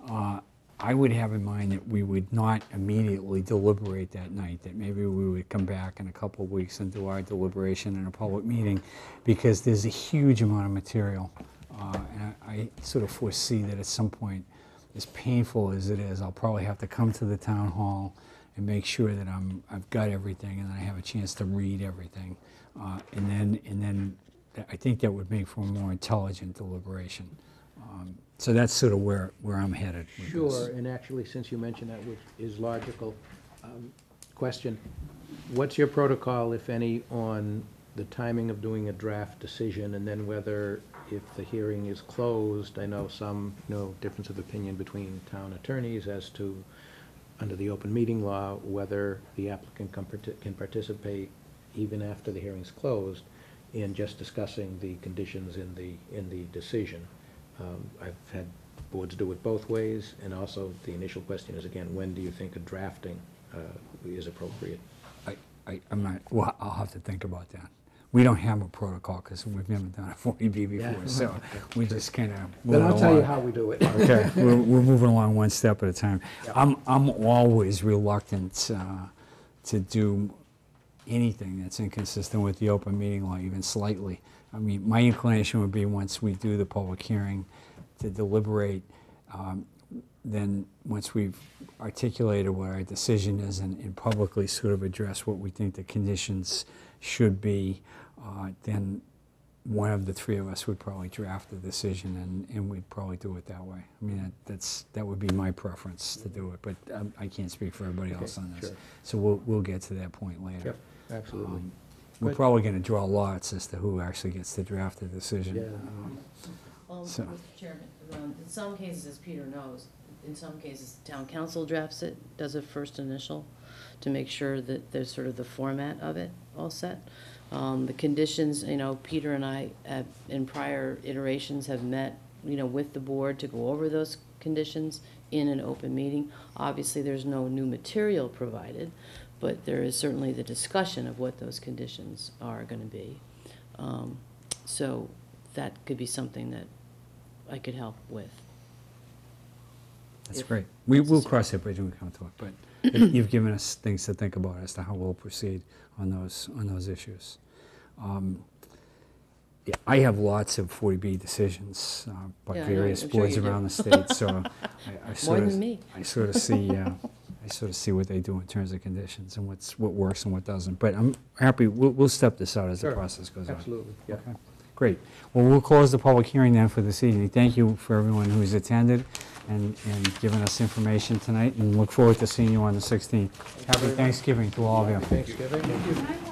I would have in mind that we would not immediately deliberate that night, that maybe we would come back in a couple of weeks and do our deliberation in a public meeting, because there's a huge amount of material. And I sort of foresee that at some point, as painful as it is, I'll probably have to come to the town hall and make sure that I've got everything and then I have a chance to read everything. And then I think that would make for a more intelligent deliberation. So that's sort of where I'm headed with this. Sure, and actually, since you mentioned that, which is logical, question, what's your protocol, if any, on the timing of doing a draft decision, and then whether if the hearing is closed, I know some, difference of opinion between town attorneys as to, under the open meeting law, whether the applicant can participate even after the hearing's closed in just discussing the conditions in the decision. I've had boards do it both ways, and also the initial question is, again, when do you think a drafting is appropriate? I'm not, well, I'll have to think about that. We don't have a protocol because we've never done a 40B before, so we just kind of move Then along. I'll tell you how we do it. Okay, we're moving along one step at a time. Yeah. I'm always reluctant to do anything that's inconsistent with the open meeting law, even slightly. I mean, my inclination would be once we do the public hearing to deliberate, then once we've articulated what our decision is and publicly sort of address what we think the conditions should be, then one of the three of us would probably draft the decision, and we'd probably do it that way. I mean, that would be my preference to do it, but I can't speak for everybody else on this. Sure. So we'll get to that point later. Yep, absolutely. We're Good. probably going to draw lots as to who actually gets to draft the decision. Yeah. Well, So- Mr. Chairman, in some cases, as Peter knows, in some cases, town council drafts it, does a first initial to make sure that there's sort of the format of it all set. The conditions, Peter and I, in prior iterations, have met, with the board to go over those conditions in an open meeting. Obviously, there's no new material provided, but there is certainly the discussion of what those conditions are going to be. So that could be something that I could help with. That's if great. We'll necessary. cross that bridge when we come to it, but you've given us things to think about as to how we'll proceed on those issues. Yeah, I have lots of 40B decisions by Yeah, I know. various I'm sure boards you do. around the state, so I sort More of, than me. I sort of see what they do in terms of conditions and what works and what doesn't. But I'm happy, we'll step this out as the Sure. process goes on. Absolutely, yeah. Okay, great. Well, we'll close the public hearing then for this evening. Thank you for everyone who's attended and given us information tonight, and look forward to seeing you on the 16th. Happy Thanksgiving to all of you. Thanksgiving. Can I